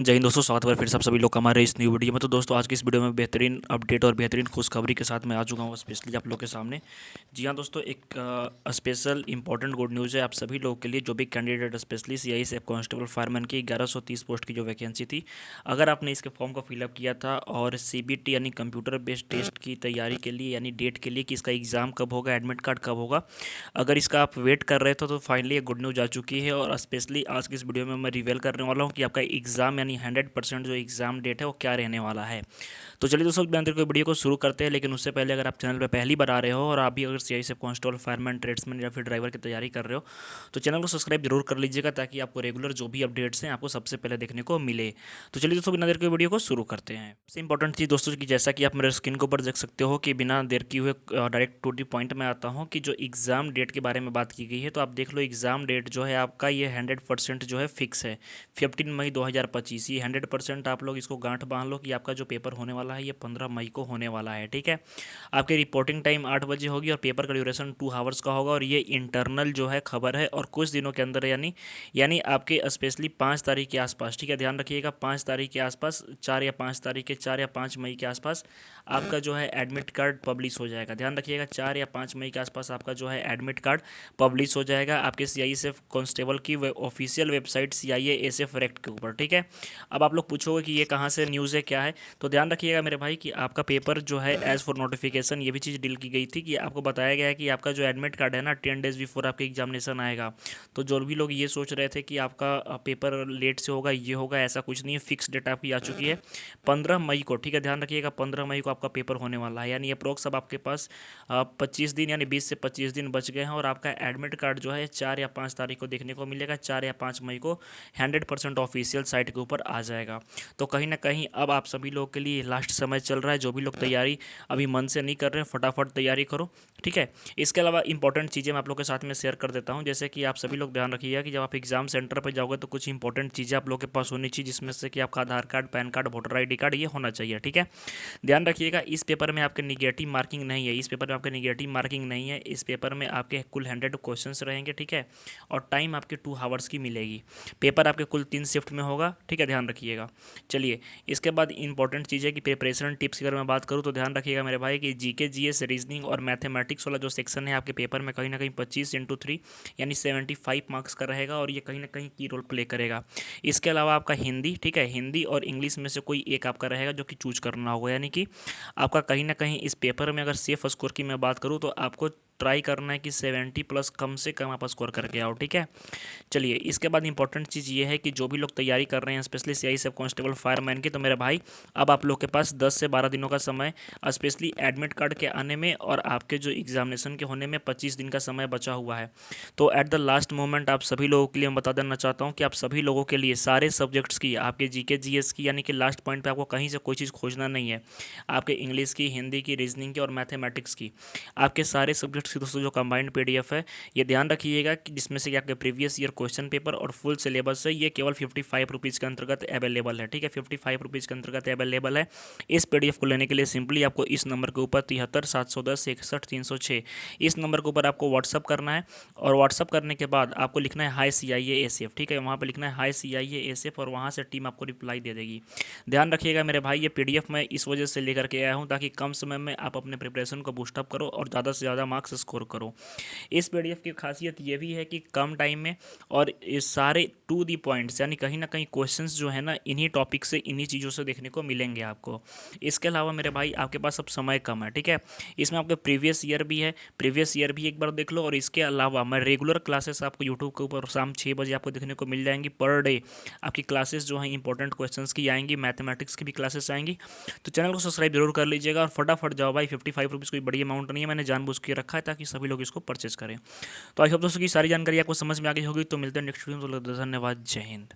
जय हिंद दोस्तों, स्वागत है फिर से आप सभी लोग का हमारे इस न्यू वीडियो में। तो दोस्तों आज की इस वीडियो में बेहतरीन अपडेट और बेहतरीन खुशखबरी के साथ मैं आ चुका हूँ स्पेशली आप लोग के सामने। जी हाँ दोस्तों, एक स्पेशल इंपॉर्टेंट गुड न्यूज़ है आप सभी लोगों के लिए, जो भी candidate specially CISF constable fireman की 1130 पोस्ट की जो वैकेंसी थी। अगर आपने इसके फॉर्म को फिलअप किया था और सीबीटी यानी कंप्यूटर बेस्ड टेस्ट की तैयारी के लिए यानी डेट के लिए कि इसका एग्ज़ाम कब होगा, एडमिट कार्ड कब होगा, अगर इसका आप वेट कर रहे थे तो फाइनली ये गुड न्यूज़ आ चुकी है। और स्पेशली आज की इस वीडियो में मैं रिवील करने वाला हूँ कि आपका एग्ज़ाम यानी 100% जो एग्ज़ाम डेट है वो क्या रहने वाला है। तो चलिए दोस्तों, बिना देर के वीडियो को शुरू करते हैं। लेकिन उससे पहले अगर आप चैनल पर पहली बार आ रहे हो और आप भी अगर सीआईएसएफ कांस्टेबल फायरमैन ट्रेड्समैन या फिर ड्राइवर की तैयारी कर रहे हो तो चैनल को सब्सक्राइब जरूर कर लीजिएगा, ताकि आपको रेगुलर जो भी अपडेट्स हैं आपको सबसे पहले देखने को मिले। तो चलिए दोस्तों, बिना देर के वीडियो को शुरू करते हैं। सबसे इंपॉर्टेंट चीज़ दोस्तों कि जैसा कि आप मेरे स्क्रीन के ऊपर देख सकते हो कि बिना देर किए हुए डायरेक्ट टू दी पॉइंट में आता हूँ कि जो एग्ज़ाम डेट के बारे में बात की गई है, तो आप देख लो एग्ज़ाम डेट जो है आपका ये 100% जो है फिक्स है। 15 मई 2025, ये 100% आप लोग इसको गांठ बांध लो कि आपका जो पेपर होने वाला है ये 15 मई को होने वाला है। ठीक है, आपकी रिपोर्टिंग टाइम 8 बजे होगी और पेपर का ड्यूरेशन 2 आवर्स का होगा। और ये इंटरनल जो है खबर है और कुछ दिनों के अंदर यानी यानी आपके स्पेशली 5 तारीख के आसपास, ठीक है ध्यान रखिएगा, 5 तारीख के आसपास, 4 या 5 तारीख के 4 या 5 मई के आसपास आपका जो है एडमिट कार्ड पब्लिश हो जाएगा। ध्यान रखिएगा, 4 या 5 मई के आसपास आपका जो है एडमिट कार्ड पब्लिश हो जाएगा आपके सीआईएसएफ कांस्टेबल की ऑफिशियल वेबसाइट सीआईएएसएफ रेक्ट के ऊपर। ठीक है, अब आप लोग पूछोगे कि ये कहाँ से न्यूज़ है, क्या है, तो ध्यान रखिएगा मेरे भाई कि आपका पेपर जो है एज़ फॉर नोटिफिकेशन ये भी चीज़ डील की गई थी कि आपको बताया गया है कि आपका जो एडमिट कार्ड है ना 10 डेज बिफोर आपके एग्जामिनेशन आएगा। तो जो भी लोग ये सोच रहे थे कि आपका पेपर लेट से होगा, ये होगा, ऐसा कुछ नहीं है। फिक्स डेट आपकी आ चुकी है 15 मई को। ठीक है, ध्यान रखिएगा 15 मई को आपका पेपर होने वाला है। यानी अप्रोक्स अब आपके पास 25 दिन यानी 20 से 25 दिन बच गए हैं और आपका एडमिट कार्ड जो है 4 या 5 तारीख को देखने को मिलेगा। 4 या 5 मई को 100% ऑफिशियल साइट के ऊपर आ जाएगा। तो कहीं ना कहीं अब आप सभी लोगों के लिए लास्ट समय चल रहा है। जो भी लोग तैयारी अभी मन से नहीं कर रहे हैं, फटाफट तैयारी करो। ठीक है, इसके अलावा इंपॉर्टेंट चीज़ें मैं आप लोग के साथ में शेयर कर देता हूँ। जैसे कि आप सभी लोग ध्यान रखिएगा कि जब आप एग्जाम सेंटर पर जाओगे तो कुछ इंपॉर्टेंट चीज़ें आप लोग के पास होनी चाहिए, जिसमें से कि आपका Aadhaar card, PAN card, voter ID card ये होना चाहिए। ठीक है, ध्यान रखिएगा इस पेपर में आपके निगेटिव मार्किंग नहीं है। इस पेपर में आपके निगेटिव मार्किंग नहीं है। इस पेपर में आपके कुल 100 क्वेश्चंस रहेंगे। ठीक है, और टाइम आपके 2 आवर्स की मिलेगी। पेपर आपके कुल 3 शिफ्ट में होगा। ठीक है, ध्यान रखिएगा। चलिए, इसके बाद इंपॉर्टेंट चीज़ है कि प्रिपरेशन टिप्स की अगर मैं बात करूँ तो ध्यान रखिएगा मेरे भाई कि जीके, जीएस, रीजनिंग और मैथमेटिक्स वाला जो सेक्शन है आपके पेपर में कहीं ना कहीं 25 × 3 यानी 75 मार्क्स का रहेगा और ये कहीं ना कहीं की रोल प्ले करेगा। इसके अलावा आपका हिंदी, ठीक है, हिंदी और इंग्लिश में से कोई एक आपका रहेगा जो कि चूज करना होगा। यानी कि आपका कहीं ना कहीं इस पेपर में अगर सेफ स्कोर की मैं बात करूँ तो आपको ट्राई करना है कि 70+ कम से कम आप स्कोर करके आओ। ठीक है, चलिए, इसके बाद इंपॉर्टेंट चीज़ ये है कि जो भी लोग तैयारी कर रहे हैं स्पेशली सीआईएसएफ कांस्टेबल फायरमैन की, तो मेरे भाई अब आप लोग के पास 10 से 12 दिनों का समय स्पेशली एडमिट कार्ड के आने में और आपके जो एग्जामिनेशन के होने में 25 दिन का समय बचा हुआ है। तो एट द लास्ट मोमेंट आप सभी लोगों के लिए मैं बता देना चाहता हूँ कि आप सभी लोगों के लिए सारे सब्जेक्ट्स की, आपके जीके, जीएस की, यानी कि लास्ट पॉइंट पे आपको कहीं से कोई चीज़ खोजना नहीं है। आपके इंग्लिश की, हिंदी की, रीजनिंग की और मैथमेटिक्स की, आपके सारे सब्जेक्ट्स की दोस्तों जो कंबाइंड पीडीएफ है, ये ध्यान रखिएगा कि जिसमें से कि आपके प्रीवियस ईयर क्वेश्चन पेपर और फुल सिलेबस है, ये केवल 55 रुपीज़ के अंतर्गत अवेलेबल है। ठीक है, 55 रुपीज़ के अंतर्गत अवेलेबल है। इस पीडीएफ को लेने के लिए सिंपली आपको इस नंबर के ऊपर 73 710 61 306 इस नंबर के ऊपर आपको व्हाट्सअप करना है। और व्हाट्सअप करने के बाद आपको लिखना है हाई CIASF। ठीक है, वहाँ पर लिखना है हाई CIASF और वहाँ से टीम आपको रिप्लाई दे देगी। ध्यान रखिएगा मेरे भाई, ये पीडीएफ मैं इस वजह से लेकर के आया हूँ ताकि कम समय में आप अपने प्रिपरेशन को बूस्टअप करो और ज़्यादा से ज़्यादा मार्क्स स्कोर करो। इस पीडीएफ की खासियत ये भी है कि कम टाइम में और ये सारे टू दी पॉइंट्स, यानी कहीं ना कहीं क्वेश्चंस जो है ना इन्हीं टॉपिक से, इन्हीं चीज़ों से देखने को मिलेंगे आपको। इसके अलावा मेरे भाई आपके पास अब समय कम है। ठीक है, इसमें आपके प्रीवियस ईयर भी है, प्रीवियस ईयर भी एक बार देख लो। और इसके अलावा मैं रेगुलर क्लासेस आपको यूट्यूब के ऊपर शाम 6 बजे आपको देखने को मिल जाएंगी। पर डे आपकी क्लासेस जो हैं इंपॉर्टेंट क्वेश्चंस की आएंगी, मैथमेटिक्स की भी क्लासेस आएंगी। तो चैनल को सब्सक्राइब जरूर कर लीजिएगा और फटाफट जाओ भाई। 55 रुपीज़ कोई बड़ी अमाउंट नहीं है, मैंने जानबूझ के रखा है ताकि सभी लोग इसको परचेज करें। तो आई होप दोस्तों की सारी जानकारी आपको समझ में आ गई होगी। तो मिलते हैं नेक्स्ट वीडियो में, तो धन्यवाद, जय हिंद।